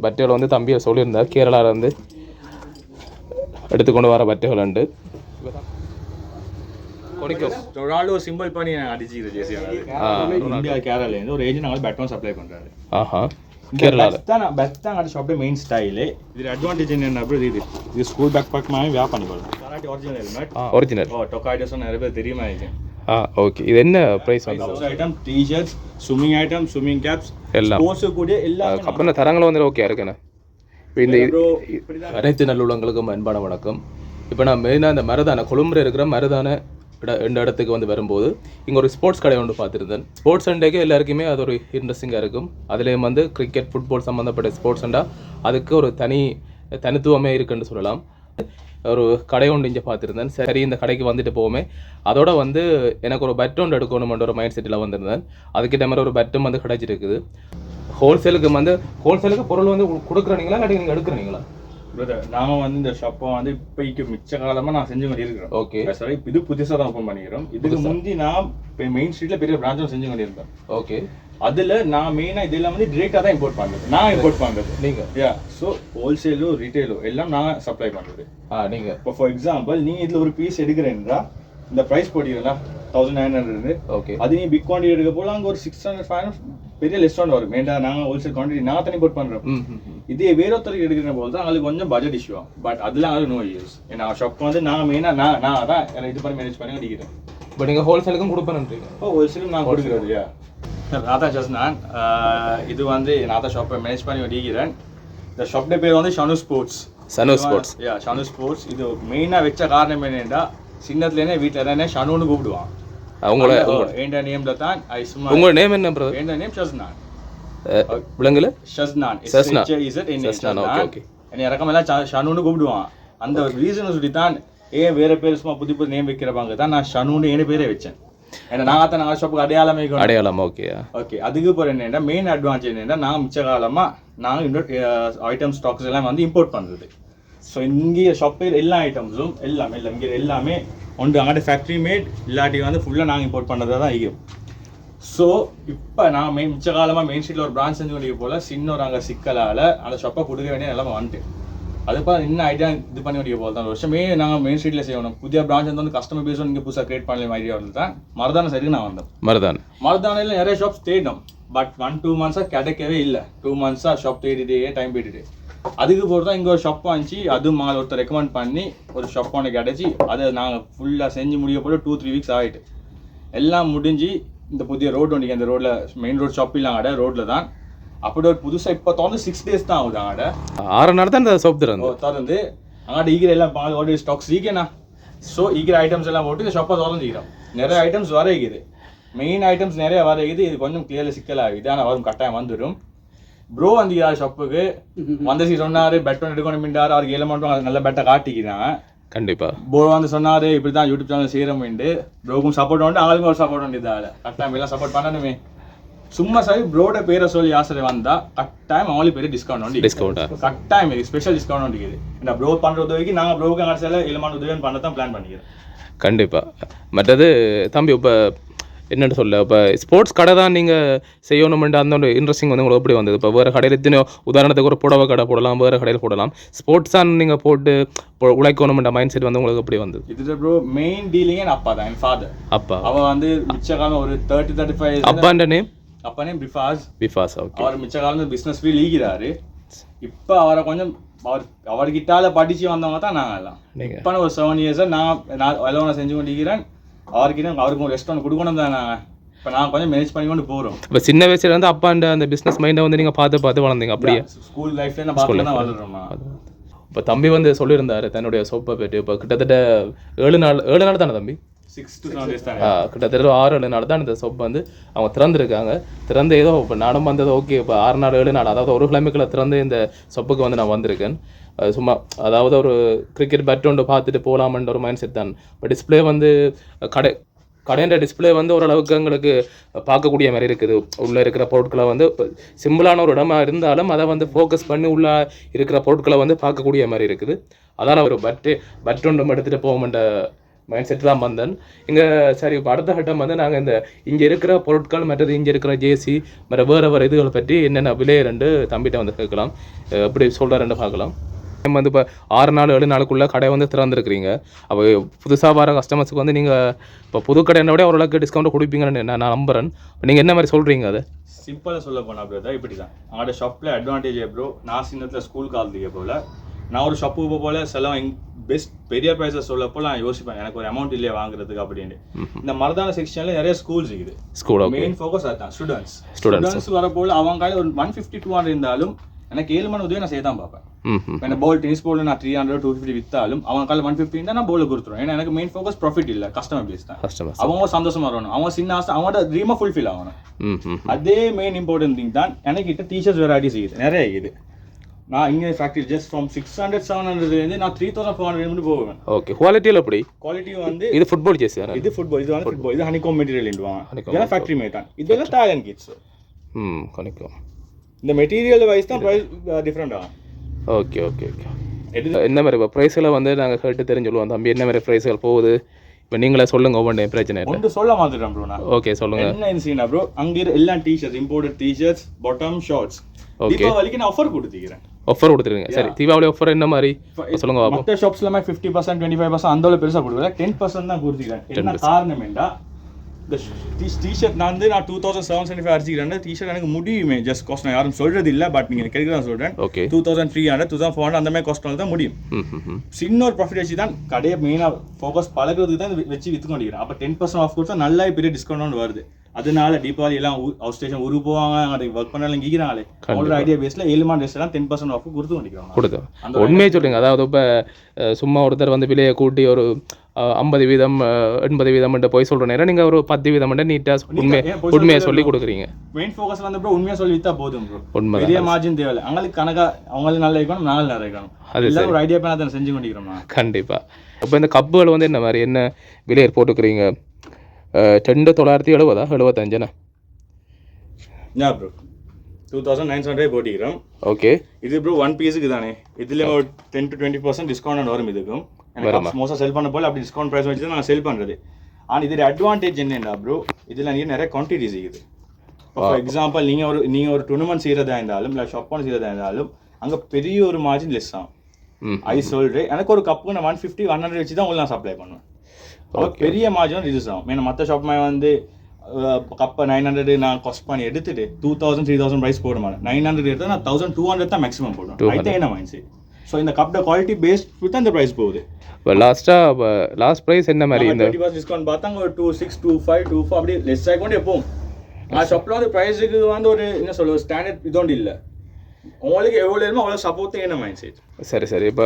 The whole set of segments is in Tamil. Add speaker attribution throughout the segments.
Speaker 1: பட்டைகள் வந்து தம்பியை சொல்லியிருந்தார் கேரளாவில் வந்து எடுத்துக்கொண்டு வர பட்டைகள் உண்டு.
Speaker 2: ரொனால்டோ சிம்பிள் பண்ணி அடிச்சுக்கிற ஜேசி இந்தியா கேரளாலேருந்து ஒரு ஏஜென்ட் நாங்கள் பேட்மேன் சப்ளை பண்ணுறாரு.
Speaker 1: ஆஹா கேரளாவில்
Speaker 2: பெஸ்ட் தான் அடி ஷாப்பே மெயின் ஸ்டைலு. இது அட்வான்டேஜ் என்ன இது ஸ்கூல் பேக் பேக் மாதிரி வியா பண்ணிக்கலாம். கராட்டி ஒரிஜினல் ஹெல்மெட் ஒரிஜினல் டொக்காய்டஸும் நிறைய பேர் தெரியுமா இருக்கு.
Speaker 1: ஓகே இது என்ன ப்ரைஸ் வந்து
Speaker 2: item T-shirts swimming item swimming caps
Speaker 1: எல்லாம்
Speaker 2: ஸ்போர்ட்ஸு கூட எல்லாம்
Speaker 1: அப்புறம் தரங்களும் வந்து ஓகே இருக்குண்ணே. இப்போ இந்த அனைத்து நல்லுள்ளங்களுக்கும் அன்பான வணக்கம். இப்போ நான் மெயினாக இந்த மருதான கொழும்புல இருக்கிற மருதான ரெண்டு இடத்துக்கு வந்து வரும்போது இங்கே ஒரு ஸ்போர்ட்ஸ் கடை ஒன்று பார்த்துருந்தேன். ஸ்போர்ட்ஸ் அண்டேக்கு எல்லாருக்குமே அது ஒரு இன்ட்ரெஸ்டிங்காக இருக்கும். அதுலேயும் வந்து கிரிக்கெட் ஃபுட்பால் சம்மந்தப்பட்ட ஸ்போர்ட்ஸ் அண்டா அதுக்கு ஒரு தனித்துவமே இருக்குன்னு சொல்லலாம். ஒரு கடை ஒன்று இங்கே பார்த்துருந்தேன். சரி இந்த கடைக்கு வந்துட்டு போவோமே, அதோட வந்து எனக்கு ஒரு பெட் ஒன்று எடுக்கணுமென்ற ஒரு மைண்ட் செட்டில் வந்திருந்தேன். அதுக்கிட்ட மாதிரி ஒரு பெட்டும் வந்து கிடைச்சிருக்குது. ஹோல்சேலுக்கு பொருள் வந்து கொடுக்குறீங்களா இல்லாட்டி நீங்கள் எடுக்கிறீங்களா?
Speaker 2: நாங்கள் வந்து இந்த ஷாப்பை வந்து இப்போக்கு மிச்ச காலமாக நான் செஞ்சு கொண்டிருக்கிறோம்.
Speaker 1: ஓகே
Speaker 2: சார் இது புதுசாக தான் ஓப்பன் பண்ணிக்கிறோம். இதுக்கு முந்தி நான் இப்போ மெயின் ஸ்ட்ரீட்டில் பெரிய பிரான்ச்சும் செஞ்சு கொண்டிருந்தேன்.
Speaker 1: ஓகே
Speaker 2: அதில் நான் மெயினாக இதெல்லாம் வந்து டிரெக்டாக தான் இம்போர்ட் பண்ணுறது. நான் இம்போர்ட் பண்ணுறது
Speaker 1: நீங்கள்
Speaker 2: ஸோ ஹோல்சேலோ ரீட்டெயிலோ எல்லாம் நான் சப்ளை பண்ணுறது.
Speaker 1: நீங்கள்
Speaker 2: இப்போ ஃபார் எக்ஸாம்பிள் நீங்கள் இதில் ஒரு பீஸ் எடுக்கிறேன்னா இந்த ப்ரைஸ் போட்டிங்களா 1900.
Speaker 1: ஓகே
Speaker 2: அது நீ பிக் குவான்டிட்டி எடுக்க போல அங்கே ஒரு 600 500 பெரிய லிஸ்ட் வரும். வேண்டா நாங்கள் ஹோல்சேல் குவான்டிட்டி நான் தனி போட் பண்ணுறோம். இதே வேறொருத்தருக்கு எடுக்கிற போது தான் அதுக்கு கொஞ்சம் பட்ஜெட் இஷ்யூ ஆகும். பட் அதெல்லாம் அது நோ யூஸ். ஏன்னா ஷாப் வந்து நான் மெயினாக நான் அதான் இது பண்ணி மேனேஜ் பண்ணி அடிக்கிறேன்.
Speaker 1: பட் நீங்கள் ஹோல்சேலுக்கும் கொடுப்பேன்றீங்க?
Speaker 2: ஹோல்சேலும் நான் கொடுக்குறது. நாதா ஜஸ்னான் இது வந்து நாதா ஷாப்பை மேனேஜ் பண்ணி அடிக்கிறேன். இந்த ஷாப்ட பேர் வந்து ஷனு ஸ்போர்ட்ஸ். ஷனு ஸ்போர்ட்ஸ். இது மெயினாக வச்ச காரணம் என்னென்னா சின்னத்துலேருந்தே வீட்டில் என்னென்ன ஷனுன்னு கூப்பிடுவான்.
Speaker 1: அவங்கள
Speaker 2: எந்த நேம்ல தான்
Speaker 1: உங்க நேம் என்ன பிரதர்?
Speaker 2: எந்த நேம் ஷஸ்னான்.
Speaker 1: விலங்குல
Speaker 2: ஷஸ்னான்.
Speaker 1: ஓகே
Speaker 2: என்ன இறக்கம் எல்லாம் ஷனுன்னு கூப்பிடுவான். அந்த ரீசனை சொல்லி தான் ஏன் வேற பேர் சும்மா புது நேம் வைக்கிறப்பாங்க தான் நான் ஷனுன்னு ஏன் பேரே வச்சேன். ஏன்னா நான் தான் நாங்கள் ஷாப்புக்கு அடையாளம். ஓகே அதுக்கு போகிற என்னென்னா மெயின் அட்வான்டேஜ் என்னென்னா நான் மிச்ச காலமாக நாங்கள் ஐட்டம் ஸ்டாக்ஸ் எல்லாம் வந்து இம்போர்ட் பண்ணுறது. ஸோ இங்கே ஷாப்பில் எல்லா ஐட்டம்ஸும் எல்லாமே இங்கே எல்லாமே ஒன்று அங்கே ஃபேக்ட்ரி மேட் இல்லாட்டி வந்து ஃபுல்லாக நாங்கள் இம்போர்ட் பண்ணுறதா தான் இருக்கும். ஸோ இப்போ நான் மிச்ச காலமாக மெயின் ஸ்ட்ரீட்டில் ஒரு பிரான்ச் செஞ்சு கொண்டிருக்க போல் சின்ன ஒரு அங்கே சிக்கலால் அந்த ஷாப்பை கொடுக்க வேண்டிய நிலைமை வந்துட்டு அதுப்போ இன்னும் ஐடியா இது பண்ணி கொண்டிருக்க போல் தான் வருஷமே நாங்கள் மெயின் ஸ்ட்ரீட்டில் செய்யணும். புதிய பிரான்ச் வந்து கஸ்டமர் பேஸும் நீங்கள் புதுசாக கிரியேட் பண்ணல ஐடியா வந்து தான் மருதான சைடுக்கு நான் வந்தேன். மருதானையில் நிறைய ஷாப்ஸ் தேடினோம். பட் 1-2 months கிடைக்கவே இல்லை. 2 months ஷாப் தேடிட்டே டைம் போயிட்டு அதுக்கு போகிறது தான் இங்கே ஒரு ஷாப் வாங்கிச்சு. அதுவும் மால் ஒருத்தர் ரெக்கமெண்ட் பண்ணி ஒரு ஷாப் ஒன்று கிடச்சி அதை நாங்கள் ஃபுல்லாக செஞ்சு முடிய போல 2-3 weeks ஆகிட்டு எல்லாம் முடிஞ்சு இந்த புதிய ரோடு ஒன்றைக்கு அந்த ரோட்டில் மெயின் ரோடு ஷாப் இல்லாங்க ரோட்டில் தான் அப்படி ஒரு புதுசாக இப்போ தொடர்ந்து 6 days தான் ஆகுது. அங்கே
Speaker 1: 6 நாள் தான் இந்த ஷாப்
Speaker 2: திறந்து அங்கே ஈகிற எல்லாம் பால் ஓடி ஸ்டாக்ஸ் ஈக்கேண்ணா. ஸோ ஈகிற ஐட்டம்ஸ் எல்லாம் போட்டு இந்த ஷாப்பை திறந்துக்கிறோம். நிறைய ஐட்டம்ஸ் வர இருக்குது. மெயின் ஐட்டம்ஸ் நிறைய வர இருக்குது. இது கொஞ்சம் கிளியரில் சிக்கலாகுது. ஆனால் வரும் கட்டாயம் வந்துடும். ப்ரோ வந்தியா ஷாப்புக்கு வந்து சொன்னார் பெட் ஒன்று எடுக்கணும் மிண்டார். அவருக்கு 7 months நல்ல பெட்டை காட்டிக்கிறாங்க.
Speaker 1: கண்டிப்பாக
Speaker 2: ப்ரோ வந்து சொன்னார் இப்படி தான் யூடியூப் சேனல் செய்கிறோம்ண்டு. ப்ரோக்கும் சப்போர்ட் உண்டு அவளுக்கும் ஒரு சப்போர்ட் உண்டு. இதால் கட்டாயம் எல்லாம் சப்போர்ட் பண்ணணுமே. சும்மா சரி ப்ரோட பேரை சொல்லி ஆசை வந்தால் கட்டாயம் அவங்களுக்கு பெரிய டிஸ்கவுண்ட் உண்டு. கட்டாயம் ஸ்பெஷல் டிஸ்கவுண்ட் உண்டு. ஏன்னா ப்ரோ பண்ணுற உதவிக்கு நாங்கள் ப்ரோவுக்கு அங்கே 7 months உதவி பண்ண தான் பிளான் பண்ணிக்கிறோம்.
Speaker 1: கண்டிப்பாக. மற்றது தம்பி இப்போ என்னென்னு சொல்ல இப்போ ஸ்போர்ட்ஸ் கடை தான் நீங்கள் செய்யணுமெண்டு அந்த ஒரு இன்ட்ரெஸ்டிங் வந்து உங்களுக்கு எப்படி வந்தது? இப்போ வேறு கடையில் எத்தனையோ உதாரணத்துக்கு ஒரு புடவை கடை போடலாம், வேறு கடையில் போடலாம். ஸ்போர்ட்ஸ் தான் நீங்கள் போட்டு உழைக்கணுமென்ற மைண்ட் செட் வந்து உங்களுக்கு எப்படி வந்தது?
Speaker 2: இது ப்ரோ மெயின் டீலிங்கே என் அப்பா தான். என் ஃபாதர்
Speaker 1: அப்பா
Speaker 2: அவள் வந்து மிச்ச காலம் ஒரு 30-35.
Speaker 1: அப்பாண்ட நேம்?
Speaker 2: அப்பா நேம் பிஃபாஸ்.
Speaker 1: ஓகே.
Speaker 2: அவர் மிச்ச காலம் பிஸ்னஸ் ஃபீல்ட் ஈகிறாரு. இப்போ அவரை கொஞ்சம் அவர்கிட்டால படித்து வந்தவங்க தான் நாங்கள் எல்லாம். இப்போ ஒரு 7 years நான் எல்லாம் செஞ்சு கொண்டிருக்கிறேன். அவருக்கு ஒரு ரெஸ்டாரண்ட் கொடுக்கணும் தான் நாங்கள் இப்போ நான் கொஞ்சம் மேனேஜ் பண்ணி கொண்டு போகிறோம்.
Speaker 1: இப்போ சின்ன வயசுல இருந்து அப்பாண்ட அந்த பிஸ்னஸ் மைண்டை வந்து நீங்கள் பார்த்து வளர்ந்தீங்க அப்படியே?
Speaker 2: ஸ்கூல் லைஃப்ல நான் பார்த்து தான் வளர்றோம்மா.
Speaker 1: இப்போ தம்பி வந்து சொல்லியிருந்தாரு தன்னுடைய சோப்பை பற்றி. இப்போ கிட்டத்தட்ட 7 நாள் தானே தம்பி?
Speaker 2: 6 to 7 days தான்.
Speaker 1: கிட்டத்தட்ட 6-7 நாள் தான் இந்த சோப் வந்து அவங்க திறந்துருக்காங்க. திறந்து ஏதோ இப்போ நானும் வந்தது ஓகே. இப்போ 6 நாள் 7 நாள் அதாவது ஒரு கிழமைக்குள்ள திறந்து இந்த சொப்புக்கு வந்து நான் வந்திருக்கேன். சும்மா அதாவது ஒரு கிரிக்கெட் பேட் ஒன்று பார்த்துட்டு போகலாமன்ற ஒரு மைண்ட் செட் தான். இப்போ டிஸ்பிளே வந்து கடைன்ற டிஸ்பிளே வந்து ஓரளவுக்கு எங்களுக்கு பார்க்கக்கூடிய மாதிரி இருக்குது. உள்ளே இருக்கிற பொருட்களை வந்து சிம்பிளான ஒரு இடமா இருந்தாலும் அதை வந்து ஃபோக்கஸ் பண்ணி உள்ளே இருக்கிற பொருட்களை வந்து பார்க்கக்கூடிய மாதிரி இருக்குது. அதால் ஒரு பட் ஒன்று எடுத்துகிட்டு போகமென்ற மைண்ட் செட் தான் வந்தேன் இங்கே. சரி இப்போ அடுத்த கட்டம் வந்து நாங்கள் இந்த இங்கே இருக்கிற பொருட்கள் மற்றது இங்கே இருக்கிற ஜேசி மற்ற வேறு இதுகளை பற்றி என்னென்ன விலை ரெண்டு தம்பிகிட்ட வந்து கேட்கலாம், எப்படி சொல்கிறாருன்னு பார்க்கலாம். நம்ம வந்து இப்போ 6 நாள் 7 நாளுக்குள்ளே கடை வந்து திறந்துருக்கிறீங்க. அப்போ புதுசாக வர கஸ்டமர்ஸுக்கு வந்து நீங்கள் இப்போ புது கடையை விட ஓரளவுக்கு டிஸ்கவுண்ட் கொடுப்பீங்கன்னு நான் நம்புகிறேன். நீங்கள் என்ன மாதிரி சொல்கிறீங்க அதை?
Speaker 2: சிம்பிளாக சொல்ல போனால் ப்ரோ தான் இப்படி தான் அவங்களோட ஷாப்பில் அட்வான்டேஜ் ப்ரோ. நான் சின்னத்தில் ஸ்கூல் காலத்துக்கு போல் நான் ஒரு ஷாப்புக்கு போல செலவு பெஸ்ட் பெரிய ப்ரைஸஸ் சொல்ல போல் நான் யோசிப்பேன் எனக்கு ஒரு அமௌண்ட் இல்லையே வாங்குறதுக்கு அப்படின்ட்டு. இந்த மரதான செக்ஷனில் நிறைய ஸ்கூல்ஸ் இருக்குது.
Speaker 1: ஸ்கூல்
Speaker 2: மெயின் ஃபோக்கஸ் அதுதான் ஸ்டூடெண்ட்ஸ் வரப்போல் அவங்க கையில் ஒரு 150-200 இருந்தாலும் எனக்கு 7 மணி உதவி நான் செய்ய தான் பார்ப்பேன். இப்போ பால் டென்னிஸ் பால் நான் 300-250 வித்தாலும் அவங்க காலையில் 150 இருந்தால் நான் பால் கொடுத்துருவேன். ஏன்னா எனக்கு மெயின் ஃபோக்கஸ் ப்ராஃபிட் இல்லை, கஸ்டமர் பேஸ் தான். அவங்க சந்தோஷமா வரணும், அவங்க சின்ன ஆசை அவங்களோட ட்ரீமை ஃபுல்ஃபில் ஆகணும். அதே மெயின் இம்பார்ட்டன்ட் திங் தான். எனக்கு கிட்ட டீச்சர்ஸ் வெரைட்டிஸ் இருக்குது நிறைய இருக்குது. நான் இங்கே ஃபேக்ட்ரி ஜஸ்ட் ஃப்ரம் 600-700 நான் 3400 போவேன்.
Speaker 1: ஓகே, குவாலிட்டியில் எப்படி?
Speaker 2: குவாலிட்டி வந்து
Speaker 1: இது ஃபுட்பால் ஜெர்சி,
Speaker 2: இது ஃபுட்பால், இது வந்து ஃபுட்பால், இது ஹனிகாம் மெட்டீரியல் இண்டுவாங்க. இதெல்லாம் ஃபேக்ட்ரி மேட் தான். இதெல்லாம் டாய் அண்ட் கிட்ஸ்.
Speaker 1: ஹனிகாம்.
Speaker 2: இந்த மெட்டீரியல் வைஸ் தான் ப்ரைஸ் டிஃப்ரெண்ட் ஆகும்.
Speaker 1: Okay okay okay. என்ன மாதிரி இப்போ ப்ரைஸில் வந்து நாங்கள் கேட்டு தெரிஞ்சுள்ளுவோம் தம்பி, என்ன மாதிரி ப்ரைஸ்கள் போகுது இப்போ நீங்களே சொல்லுங்க. ஒவ்வொன்றே பிரச்சனை ஒன்று
Speaker 2: சொல்ல மாட்டேன் ப்ரோ நான்.
Speaker 1: ஓகே சொல்லுங்கள்.
Speaker 2: என்ன சீனா ப்ரோ, அங்கே எல்லா T-shirts imported T-shirts bottom shorts தீபாவளிக்கு நான் ஆஃபர் கொடுத்துக்கிறேன்.
Speaker 1: ஆஃபர் கொடுத்துருங்க. சரி, தீபாவளி ஆஃபர் என்ன மாதிரி சொல்லுங்க பாப்போம்.
Speaker 2: மற்ற ஷாப்ஸ்ல 50% 25% அந்த அளவு பெருசாக கொடுக்கல, 10% தான் கொடுத்துக்கிறேன். என்ன காரணம் என்றா இந்த டிஷர்ட் நான் 2775 அடிச்சுக்கிறேன். டிஷர்ட் எனக்கு முடியுமே ஜஸ்ட் காஸ்ட் நான் யாரும் சொல்றது இல்லை, பட் நீங்கள் கேட்குறதா சொல்கிறேன். 2300 2400 அந்த மாதிரி காஸ்ட் தான் முடியும். சின்ன ஒரு ப்ராஃபிட் வச்சு தான் கடையை மெயினாக ஃபோக்கஸ் பழகிறதுக்கு தான் வச்சு விற்று கொண்டிருக்கிறேன். அப்போ 10% ஆஃப் கொடுத்தா நல்லா பெரிய டிஸ்கவுண்ட் வருது. அதனால தீபாவளி எல்லாம் அவுட் ஸ்டேஷன் ஊருக்கு போவாங்க, அதை ஒர்க் பண்ணாலும் கீக்கிறாங்களே அவங்களோட ஐடியா பேஸில் 7 மாதம் டேஸ்லாம் 10% ஆஃப் கொடுத்து கொண்டிருக்காங்க.
Speaker 1: கொடுத்தோம் உண்மையை சொல்லுங்க. அதாவது இப்போ சும்மா ஒருத்தர் வந்து விலையை கூட்டி ஒரு 50% 80% போய் சொல்கிற நேரம் நீங்கள் ஒரு 10% நீட்டாக உண்மையை சொல்லி கொடுக்குறீங்க.
Speaker 2: மெயின் ஃபோக்கஸ் வந்து ப்ரோ உண்மையாக சொல்லி விற்றா போதும் ப்ரோ. உண்மை பெரிய மார்ஜின் தேவையில்லை. அவங்களுக்கு கணக்காக அவங்களுக்கு நல்லா இருக்கணும், நாங்கள் நல்லா இருக்கணும். அது ஒரு ஐடியா பண்ண செஞ்சு கொண்டிருக்கிறோம்.
Speaker 1: கண்டிப்பாக. இப்போ இந்த கப்புகள் வந்து என்ன மாதிரி என்ன விலையை போட்டுக்கிறீங்க? 2970 75
Speaker 2: ப்ரோ 2900 போட்டிக்கிறோம்.
Speaker 1: ஓகே,
Speaker 2: இது ப்ரோ 1 பீஸுக்கு தானே. இதுல ஒரு 10-20% டிஸ்கவுண்ட் வரும். இதுக்கும் எனக்கு மோஸ்ட்டாக செல் பண்ண போல அப்படி டிஸ்கவுண்ட் ப்ரைஸ் வச்சு தான் நான் செல் பண்ணுறது. ஆனால் இதோட அட்வான்டேஜ் என்னென்னா ப்ரோ, இதில் நீங்கள் நிறைய குவான்டிட்டிஸ் இருக்குது. ஃபார் எக்ஸாம்பிள் நீங்கள் ஒரு டூர்னமெண்ட் செய்கிறதா இருந்தாலும் இல்லை ஷாப் பண்ண செய்கிறதா இருந்தாலும் அங்கே பெரிய ஒரு மார்ஜின் லெஸ் ஆகும். ஐ சொல்கிறேன், எனக்கு ஒரு கப்புக்கு நான் 150-100 வச்சு தான் உங்களுக்கு நான் சப்ளை பண்ணுவேன். பெரிய மார்ஜின் ரிடியூஸ் ஆகும். ஏன்னா மற்ற ஷாப் வந்து கப்பை 900 நான் காஸ்ட் பண்ணி எடுத்துட்டு 2000-3000 ப்ரைஸ் போட மாட்டேன். 900 எடுத்தால் நான் 1200 தான் மேக்ஸிமம் போடுவேன். ஐட்டே என்ன மைண்ட் செட். ஸோ இந்த கப்போட குவாலிட்டி பேஸ்ட் தான் இந்த ப்ரைஸ் போகுது.
Speaker 1: இப்போ லாஸ்ட் ப்ரைஸ் என்ன மாதிரி? இந்த
Speaker 2: 20% டிஸ்கவுண்ட் பார்த்தாங்க ஒரு 26, 25, 24 அப்படி லெஸ் ஆகிக்கொண்டே எப்போவும். நான் ஷாப்பில் வந்து ப்ரைஸுக்கு வந்து ஒரு என்ன சொல்லுவது ஸ்டாண்டர்ட் இதோண்டு இல்லை. உங்களுக்கு எவ்வளோ வேணுமோ அவ்வளோ சப்போர்ட் என்ன மைண்ட் செட்.
Speaker 1: சரி இப்போ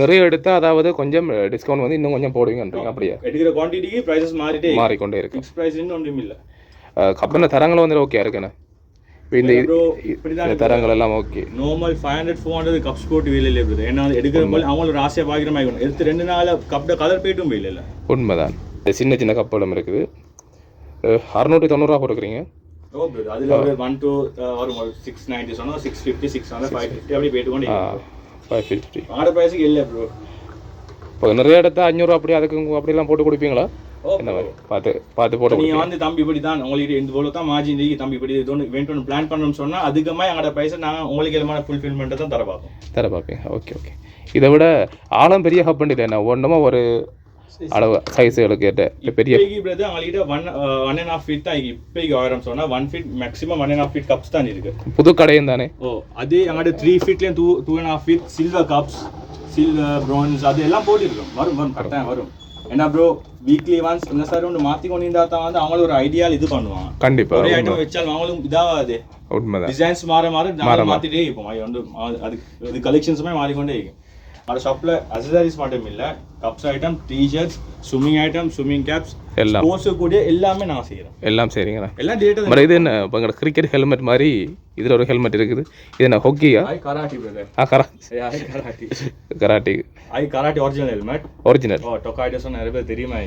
Speaker 1: நிறைய எடுத்தால் அதாவது கொஞ்சம் டிஸ்கவுண்ட் வந்து இன்னும் கொஞ்சம் போடுவீங்கன்றீங்க அப்படியா?
Speaker 2: எடுக்கிற குவான்டிட்டிக்கு ப்ரைஸஸ் மாறிக்கொண்டே
Speaker 1: இருக்கு.
Speaker 2: ஃபிக்ஸ் ப்ரைஸ் ஒன்றும் இல்லை.
Speaker 1: கப்பன தரங்களும் வந்து ஓகே இருக்குண்ணே. இப்போ இந்த தரங்கள் எல்லாம் ஓகே.
Speaker 2: நார்மல் 500-400 கப்ஸ் போட்டு வேலையில் இருக்குது. ஏன்னா எடுக்கிற போல அவங்களோட ஆசையாக பாக்கிற மாதிரி எடுத்து 2 நாள் கப்போட கலர் போயிட்டும் வேலை இல்லை.
Speaker 1: உண்மைதான். சின்ன சின்ன கப்பலும் இருக்குது. 690 கொடுக்குறீங்க.
Speaker 2: அதில் ஒரு 1 to 690 சொன்னால் 650, 600, 550 அப்படி போயிட்டு கொண்டு
Speaker 1: 550
Speaker 2: ஆர்டர் ப்ரைஸுக்கு இல்லை ப்ரோ.
Speaker 1: இப்போ நிறைய இடத்த 500 அப்படி அதுக்கு அப்படிலாம் போட்டு கொடுப்பீங்களா? என்ன மாதிரி பார்த்து போட்டு
Speaker 2: நீங்கள் வந்து தம்பி இப்படி தான் உங்களுக்கு இந்த போல தான் மார்ஜின் இருக்குது தம்பி இப்படி இது ஒன்று இவெண்ட் ஒன்று பிளான் பண்ணணும்னு சொன்னால் அதிகமாக எங்களோட ப்ரைஸை நாங்கள் உங்களுக்கு எல்லாமே ஃபுல்ஃபில்மெண்ட்டை தான் தர பார்ப்பேன். ஓகே. இதை விட ஆழம் பெரிய ஹப் பண்ணிட்டு என்ன ஒன்றுமா ஒரு அளவு சைஸுகளுக்கு கேட்ட பெரிய அவங்கள்கிட்ட 1.5 ஃபீட் தான் இப்போக்கு 1000 சொன்னால் 1 ஃபீட் மேக்ஸிமம் 1.5 ஃபீட் கப்ஸ் தான் இருக்கு.
Speaker 1: புது கடையும் தானே.
Speaker 2: அதே எங்கள்கிட்ட 3 ஃபீட்லேயும் 2.5 feet silver cups, silver bronze அது எல்லாம் போட்டிருக்கோம். வரும் கரெக்டாக வரும். ஏன்னா ப்ரோ வீக்லி ஒன்ஸ் இந்த சார் ஒன்று மாற்றி கொண்டு இருந்தால் தான் வந்து அவங்களும் ஒரு ஐடியாவில் இது பண்ணுவாங்க. கண்டிப்பாக ஒரே ஐட்டம் வச்சாலும் அவங்களும் இதாகாது.
Speaker 1: உண்மைதான்.
Speaker 2: டிசைன்ஸ் மாற மாற்றிட்டே இருப்போம். அது வந்து அது கலெக்ஷன்ஸுமே மாறிக்கொண்டே இருக்கும். அந்த ஷாப்பில் அக்சசரிஸ் மட்டும் இல்லை, cups item, T-shirts, swimming item, swimming caps எல்லாம் ஸ்போர்ட்ஸு கூட எல்லாமே நாங்கள் செய்கிறோம்.
Speaker 1: எல்லாம் செய்கிறீங்களா?
Speaker 2: எல்லாம் டேட்டா.
Speaker 1: பட் இது என்ன இப்போ எங்களோட கிரிக்கெட் ஹெல்மெட் மாதிரி இதில் ஒரு ஹெல்மெட் இருக்குது. இது என்ன ஹொக்கியா?
Speaker 2: Karate brother.
Speaker 1: Karate
Speaker 2: karate original helmet.
Speaker 1: Original
Speaker 2: டொக்காய்டஸ் நிறைய பேர் தெரியுமா?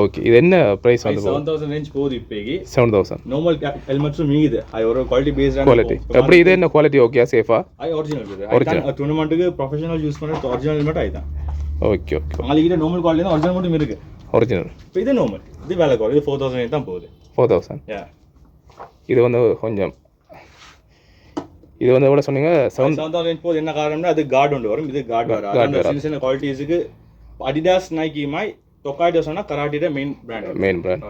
Speaker 1: ஓகே. இது என்ன பிரைஸ் வந்து?
Speaker 2: 7000 ரேஞ்ச் போகுது இப்போக்கி.
Speaker 1: 7000.
Speaker 2: நார்மல் ஹெல்மெட்ஸும் மீது அது ஒரு குவாலிட்டி பேஸ்டான
Speaker 1: குவாலிட்டி. எப்படி இது என்ன குவாலிட்டி ஓகே சேஃபா?
Speaker 2: Original brother. டூர்னமெண்ட்டுக்கு ப்ரொஃபஷனல் யூஸ் பண்ணுறது ஒரிஜினல் ஹெல்மெட் ஆயிதான்.
Speaker 1: Okay okay.
Speaker 2: அவங்ககிட்ட நார்மல் குவாலிட்டி தான் ஒரிஜினல் மட்டும் இருக்கு.
Speaker 1: ஒரிஜினல்.
Speaker 2: இப்போ இது நார்மல், இது வேலை குவாலிட்டி. இது 4000 தான் போகுது.
Speaker 1: 4000. இது வந்து கொஞ்சம் இது வந்து எவ்வளோ சொன்னீங்க?
Speaker 2: 7000 போகுது. என்ன காரணம்னா அது கார்டு ஒன்று வரும், இது கார்டு வரும். சின்ன சின்ன குவாலிட்டிஸுக்கு அடிடாஸ் நைக்கி மாய் டொக்காய்டோ சொன்னா கராட்டியோட மெயின் பிராண்ட்.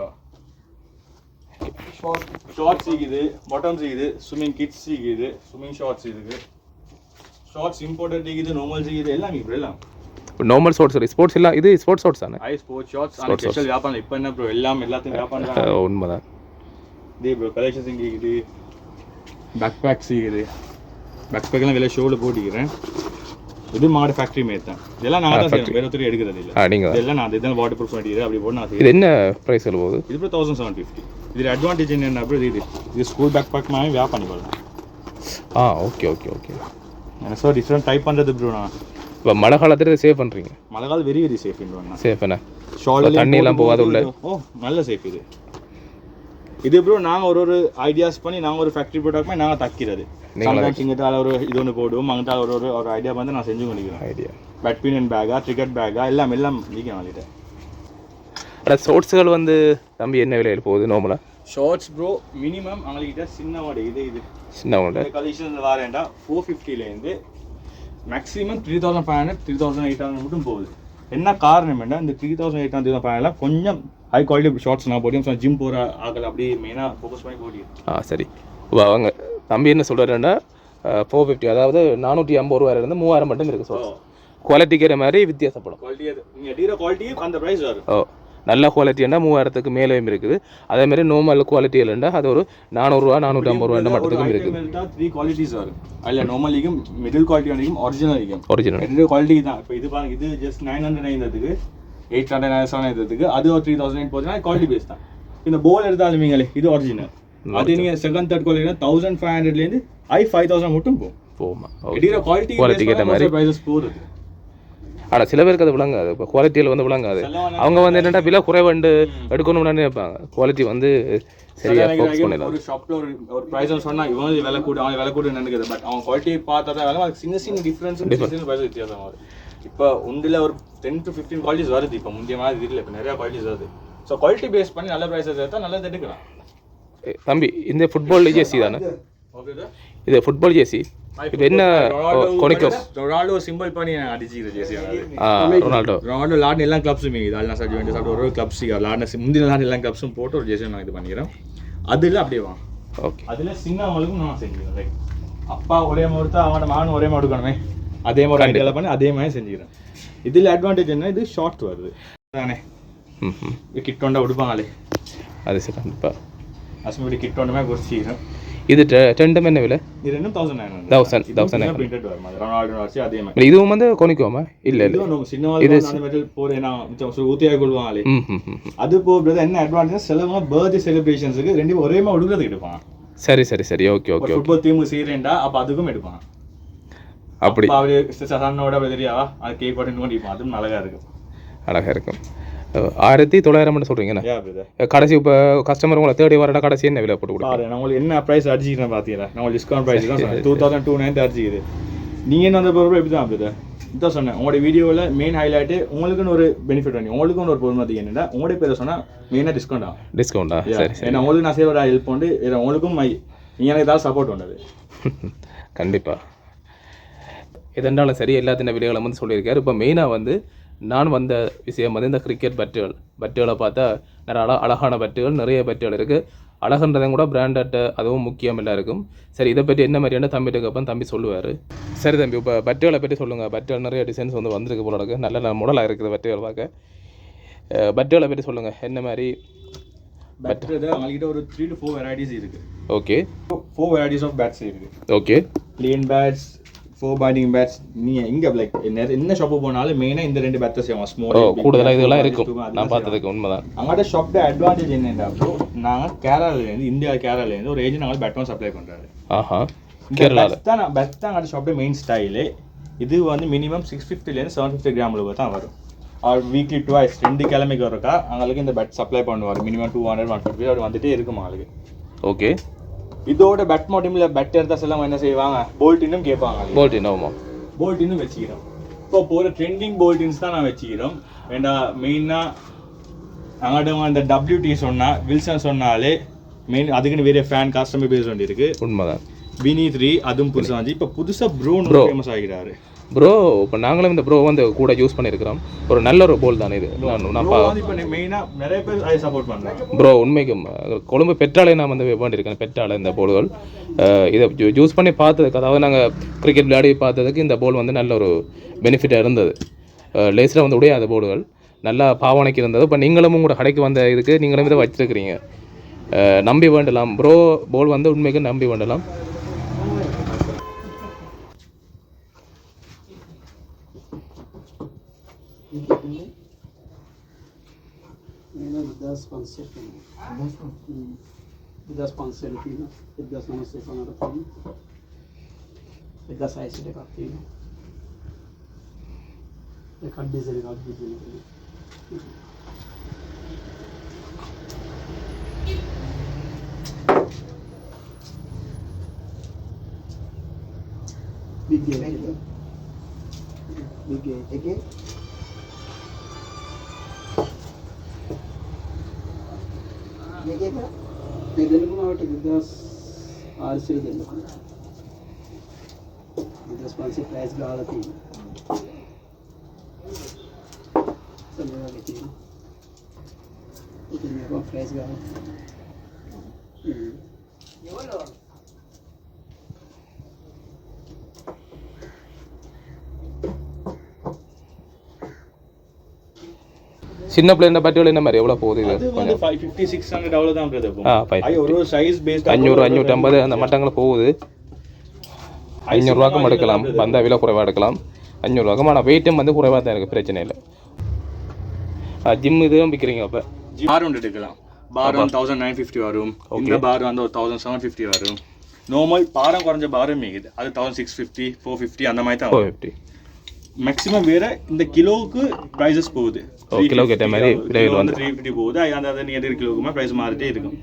Speaker 2: ஷார்ட்ஸ் இருக்குது, பாட்டம்ஸ் இருக்குது, ஸ்விம்மிங் கிட்ஸ் இருக்குது, ஸ்விம்மிங் ஷார்ட்ஸ் இருக்குது, ஷார்ட்ஸ் இம்போர்ட்டட் இருக்குது, நார்மல் இருக்குது, எல்லாம் இருக்குது. எல்லாம்
Speaker 1: நார்மல் ஷார்ட்ஸ் ஸ்போர்ட்ஸ் எல்லாம் இது ஸ்போர்ட்ஸ் ஷார்ட்ஸ் தானே?
Speaker 2: ஸ்போர்ட்ஸ் ஷார்ட்ஸ் ஆனா ஸ்பெஷல் வியாபாரம் இப்போ என்ன ப்ரோ எல்லாம் எல்லாத்தையும் வியாபாரம்
Speaker 1: உண்மைதான்.
Speaker 2: இதே ப்ரோ கலெக்ஷன்ஸ் இங்கே இருக்குது. பேக் பேக்ஸ் இருக்குது. பேக் பேக்லாம் வெளியே ஷோவில் போட்டிக்கிறேன். இது மாடு ஃபேக்ட்ரி மேட் தான். இதெல்லாம் நான் தான் செய்யணும், வேற ஒருத்தர் எடுக்கிறது இல்லை. இதெல்லாம் நான் இதெல்லாம் வாட்டர் ப்ரூஃப் மெட்டீரியல் அப்படி போட்டு நான்.
Speaker 1: இது என்ன ப்ரைஸ் போகுது?
Speaker 2: இது ப்ரோ 1750. இதில் அட்வான்டேஜ் என்ன ப்ரோ, இது ஸ்கூல் பேக் பேக் மாதிரி வியா பண்ணிக்கலாம்.
Speaker 1: Okay okay okay.
Speaker 2: எனக்கு ஸோ டிஃப்ரெண்ட் டைப் பண்ணுறது ப்ரோ. நான்
Speaker 1: இப்போ மழை காலத்தில் சேவ் பண்ணுறீங்க?
Speaker 2: மழை காலம் very very safe bro.
Speaker 1: Safe என்ன
Speaker 2: ஷால்
Speaker 1: தண்ணி எல்லாம் போகாது உள்ள?
Speaker 2: நல்ல சேஃப் இது. இது ப்ரோ நாங்கள் ஒரு ஐடியாஸ் பண்ணி நாங்கள் ஒரு ஃபேக்ட்ரி ப்ராடக்ட் மாதிரி நாங்கள் தக்கிறது. சம்டைம்ஸ் இங்கிட்டால ஒரு இது ஒன்று போடுவோம், அங்கிட்டால ஒரு ஐடியா வந்து நான் செஞ்சு பண்ணிக்கிறேன். ஐடியா பேட்மிண்டன் பேக்கா, கிரிக்கெட் பேக்கா, எல்லாம் நீங்க வாங்கிட்டேன்.
Speaker 1: ஆனால் ஷார்ட்ஸுகள் வந்து தம்பி என்ன விலையில் போகுது நார்மலாக?
Speaker 2: ஷார்ட்ஸ் ப்ரோ மினிமம் அவங்ககிட்ட சின்ன வாடகை இது
Speaker 1: சின்ன வாடகை
Speaker 2: கலெக்ஷன் வரேன்டா 450லேருந்து மேக்ஸிமம் 3500 3800 மட்டும் போகுது. என்ன காரணம் என்ன, இந்த 3800 3500 கொஞ்சம் ஹை குவாலிட்டி ஷார்ட்ஸ் நான் போட்டியும் ஜிம் போகிற ஆகலை, அப்படியே மெயினாக ஃபோக்கஸ் பண்ணி போட்டியும்.
Speaker 1: சரி. அவங்க தம்பி என்ன சொல்கிறாருன்னா 450, அதாவது 450 ரூபாயிலிருந்து 3000 மட்டும் இருக்குது. ஸோ குவாலிட்டிக்கிற மாதிரி வித்தியாசப்படும்.
Speaker 2: குவாலிட்டி நீங்கள் எடுக்கிற குவாலிட்டி அந்த ப்ரைஸ் வரும்.
Speaker 1: நல்ல குவாலிட்டின்னா 3000க்கு மேலேயும் இருக்குது. அதேமாதிரி நார்மல் குவாலிட்டி இல்லைண்டா அது ஒரு 400 450 ரூபா மட்டும் இருக்குது.
Speaker 2: 3 குவாலிட்டிஸ் வரும். அதில் நார்மலிக்கும் மிடில் குவாலிட்டி வரைக்கும் ஒரிஜினல் குவாலிட்டி தான். இப்போ இது பாருங்க, இது ஜஸ்ட் 909 இருந்ததுக்கு 897 இருந்ததுக்கு அது ஒரு 3008 போச்சுன்னா குவாலிட்டி பேஸ் தான். இந்த போல் எடுத்தாலுமீங்களே இது ஒரிஜினல். அது நீங்கள் செகண்ட் தேர்ட் குவாலிட்டி 1500லேருந்து 5000 மட்டும் போகும். எடுக்கிற குவாலிட்டி ஏற்ற மாதிரி ப்ரைஸஸ் போகுது.
Speaker 1: ஆனால் சில பேருக்கு அது விளங்காது. இப்போ குவாலிட்டியில் வந்து விளங்காது. அவங்க வந்து என்னென்னா விலை குறைவண்டு எடுக்கணும்னு நினைப்பாங்க. குவாலிட்டி வந்து சரியாக ஃபோக்கஸ் பண்ணிடலாம்.
Speaker 2: ஒரு ஷாப்பில் ஒரு ப்ரைஸ் சொன்னால் இவங்க விலை கூட அவங்க விலை கூட நினைக்குது. பட் அவங்க குவாலிட்டி பார்த்தா தான் வேலை. அது சின்ன சின்ன டிஃப்ரென்ஸ் ப்ரைஸ் வித்தியாசம் வருது. இப்போ உண்டில் ஒரு 10 to 15 குவாலிட்டிஸ் வருது. இப்போ முந்தைய மாதிரி இல்லை, இப்போ நிறையா குவாலிட்டிஸ் வருது. ஸோ குவாலிட்டி பேஸ் பண்ணி நல்ல ப்ரைஸஸ் எடுத்தால் நல்லது எடுக்கலாம்.
Speaker 1: தம்பி இந்த ஃபுட்பால் ஜேசி தானே? இது ஃபுட்பால் ஜேசி. இப்போ என்ன கொனிக்கோ
Speaker 2: ரொனால்டோ சிம்பிள் பண்ணி அடிச்சிக்கிற ஜேசி.
Speaker 1: ரொனால்டோ
Speaker 2: லாட்ன எல்லா கிளப்ஸும் இது அல்னா சார் ஜுவென்டஸ் அப்படி ஒரு கிளப்ஸ் லாட்ன முந்தின லாட்ன எல்லா கிளப்ஸும் போட்டு ஒரு ஜேசி நான் இது பண்ணிக்கிறேன். அதில் அப்படியே வாங்க.
Speaker 1: ஓகே.
Speaker 2: அதில் சின்னவங்களுக்கும் நான் செஞ்சுக்கிறேன். ரைட், அப்பா ஒரே மாதிரி எடுத்தா அவனோட மகன் ஒரே மாதிரி எடுக்கணுமே, அதே மாதிரி ஐடியாவில் பண்ணி அதே மாதிரி செஞ்சுக்கிறேன். இதில் அட்வான்டேஜ் என்ன, இது ஷார்ட் வருது தானே. கிட் ஒண்டா உடுப்பாங்களே
Speaker 1: அது சரி. கண்டிப்பாக
Speaker 2: அஸ்மி கிட் ஒன்றுமே குறிச்சிக்கிறேன்.
Speaker 1: இது ரெண்டும் என்ன விலை?
Speaker 2: இது ரெண்டும் 1900 பிரிண்டட் வரும். அது ரொனால்டோ வச்சு அதே மாதிரி.
Speaker 1: இதுவும் வந்து கொனிக்கோமா? இல்லை
Speaker 2: இல்லை சின்னவாள் அந்த மெட்டல் போகிறேன் ஊற்றியாக கொள்வாங்களே அது போகிறது. என்ன அட்வான்டேஜ், சிலவங்க பர்த்டே செலிப்ரேஷன்ஸுக்கு ரெண்டு ஒரே மாதிரி உடுக்கிறதுக்கு எடுப்பாங்க.
Speaker 1: சரி சரி சரி. Okay okay.
Speaker 2: ஃபுட்பால் டீம் செய்கிறேன்டா அப்போ அதுக்கும் எடுப்பாங்க. அப்படி அவரு சன்னோட தெரியாவா அது கேக் போட்டு கொண்டிருப்பான். அதுவும் அழகாக இருக்கும்.
Speaker 1: அழகாக இருக்கும். 1900 சொல்கிறீங்கண்ணா? கடைசி இப்போ கஸ்டமர் உங்களை தேடி வரடா கடைசி என்ன விலை போட்டு கொடுப்பாரு?
Speaker 2: நான் உங்களுக்கு என்ன ப்ரைஸ் அடிச்சிக்கிறேன் பார்த்தீங்களா? நான் உங்களுக்கு டிஸ்கவுண்ட் ப்ரைஸ் தான் சொன்னேன். 2209 அடிச்சிக்குது. நீங்கள் என்ன வந்த பொருள் எப்படி தான் அப்படி இதான் சொன்னேன். உங்களோட வீடியோவில் மெயின் ஹைலைட்டு உங்களுக்குன்னு ஒரு பெனிஃபிட் பண்ணி உங்களுக்குன்னு ஒரு பொருள் மாதிரி என்னென்னா உங்களுடைய பேரை சொன்னால் மெயினாக டிஸ்கவுண்டா? சரி. ஏன்னா உங்களுக்கு நான் சேவ் ஹெல்ப் பண்ணி உங்களுக்கும் நீங்கள் எனக்கு ஏதாவது சப்போர்ட் பண்ணது.
Speaker 1: கண்டிப்பாக எதென்றாலும் சரி எல்லாத்தின வீடியோகளை வந்து சொல்லியிருக்காரு. இப்போ மெயினாக வந்து நான் வந்த விஷயம் வந்து இந்த கிரிக்கெட் பட்டுகளை பார்த்தா நிறைய அழகான பட்டுகள், நிறைய பட்டுகள் இருக்குது. அழகுன்றதும் கூட பிராண்டட் அதுவும் முக்கியம் எல்லாம் இருக்கும். சரி, இதை பற்றி என்ன மாதிரியான தம்பிட்டுக்கு அப்புறம் தம்பி சொல்லுவார். சரி தம்பி, இப்போ பட்டுகளை பற்றி சொல்லுங்கள். பட்டுகள் நிறைய டிசைன்ஸ் வந்து வந்திருக்கு போல இருக்குது. நல்ல மாடலாக இருக்குது பட்டுகள் பார்க்க. பட்டுகளை பற்றி சொல்லுங்கள். என்ன மாதிரி
Speaker 2: பட்டு? அவங்ககிட்ட ஒரு 3 to 4 வெரைட்டிஸ் இருக்குது.
Speaker 1: ஓகே.
Speaker 2: 4 வெரைட்டிஸ் ஆஃப் பேட்ஸ் இருக்குது.
Speaker 1: Okay.
Speaker 2: Plain pads, 4 binding pads. நீங்கள் எங்கே லைக் என்ன ஷாப்பு போனாலும் மெயினாக இந்த 2 பேட்ஸ் செய்வோம். ஸ்மால்
Speaker 1: கூடுதலாக இதெல்லாம் இருக்கும். நான் பார்த்ததுக்கு உண்மைதான்.
Speaker 2: அவங்கள்ட்ட ஷாப்ட அட்வான்டேஜ் என்னென்னா நாங்கள் கேரளாலேருந்து இந்தியா கேரளாலேருந்து ஒரு ஏஜென்ட் நாங்கள் பேட் சப்ளை பண்ணுறாரு. பெஸ்ட் தான் அங்கே ஷாப்ட மெயின் ஸ்டைலு. இது வந்து மினிமம் 650லேருந்து 750 கிராம் தான் வரும். ஆர் வீக்லி டுவைஸ் 2 கிழமைக்கு வரக்கா அவங்களுக்கு இந்த பெட் சப்ளை பண்ணுவார். மினிமம் 200 150 அப்படி வந்துட்டே இருக்கும் அவங்களுக்கு.
Speaker 1: ஓகே.
Speaker 2: இதோட பெட் மாட்டிமில் பெட் எடுத்தால் எல்லாம் என்ன செய்வாங்க, போல்ட் இன்னும் கேட்பாங்க.
Speaker 1: போல்ட் இன்னும்
Speaker 2: போல்ட் இன்னும் வச்சுக்கிறோம். இப்போ போகிற ட்ரெண்டிங் போல்டின்ஸ் தான் நான் வச்சுக்கிறோம். ஏன்னா மெயினாக அங்கிட்ட அந்த WT சொன்னால் வில்சன் சொன்னாலே மெயின் அதுக்குன்னு வேறு ஃபேன் கஸ்டமர் பேஸ் வேண்டி இருக்கு.
Speaker 1: உண்மைதான்.
Speaker 2: வினி 3 அதுவும் புதுசாக வந்துச்சு. இப்போ புதுசாக ப்ரோ ஃபேமஸ் ஆகிறாரு.
Speaker 1: ப்ரோ இப்போ நாங்களும் இந்த ப்ரோ வந்து கூட யூஸ் பண்ணியிருக்கிறோம். ஒரு நல்ல ஒரு போல் தானே இது.
Speaker 2: இப்போ மெயினாக நிறைய பேர் அதை சப்போர்ட் பண்ணுறாங்க
Speaker 1: ப்ரோ. உண்மைக்கும் கொழும்பு பெற்றாலே நான் வந்து வேண்டியிருக்கேன். பெற்றாலே இந்த போல்கள் இதை யூஸ் பண்ணி பார்த்ததுக்கு, அதாவது நாங்கள் கிரிக்கெட் விளையாடி பார்த்ததுக்கு இந்த போல் வந்து நல்ல ஒரு பெனிஃபிட்டாக இருந்தது. லேஸில் வந்து உடையாத போல்கள் நல்லா பாவனைக்கு இருந்தது. இப்போ நீங்களும் உங்களோட கடைக்கு வந்த இதுக்கு நீங்களும் இதை வச்சுருக்கிறீங்க. நம்பி வேண்டலாம் ப்ரோ. போல் வந்து உண்மைக்கு நம்பி வேண்டலாம்.
Speaker 3: Big game. Big game. Again. Then go out with us. RC then. With us once price got a thing. Somewhere I get you. You can make a price got.
Speaker 1: சின்ன பிள்ளைங்க பட்டியல் என்ன மாதிரி எவ்வளோ போகுது இது?
Speaker 2: அது வந்து 550-600 அவ்வளோதான் பிரதர்.
Speaker 1: ஆ 550.
Speaker 2: ஒரு சைஸ் பேஸ்ட்
Speaker 1: 500-550 அந்த மட்டங்களை போகுது. 500 ரூபாய்க்கும் எடுக்கலாம். வந்தால் விலை குறைவாக எடுக்கலாம். 500 ரூபாய்க்கும். ஆனால் வெயிட்டும் வந்து குறைவாக தான் இருக்குது. பிரச்சனை இல்லை. ஜிம் இதுவும் விற்கிறீங்க? அப்போ
Speaker 2: பார் ஒன்று எடுக்கலாம். பார் 1950 வரும். இந்த பார் வந்து ஒரு 1750 வரும். நார்மல் பாரம் குறைஞ்ச பாரும் இருக்குது. அது 1650 450 அந்த மாதிரி தான். 450 மேக்ஸிமம். வேற இந்த கிலோவுக்கு ப்ரைஸஸ் போகுது.
Speaker 1: கிலோக்கு ஏற்ற மாதிரி
Speaker 2: வந்து 350 போகுது. அந்த நீ கிலோக்குமா ப்ரைஸ் மாறிட்டே இருக்கும்.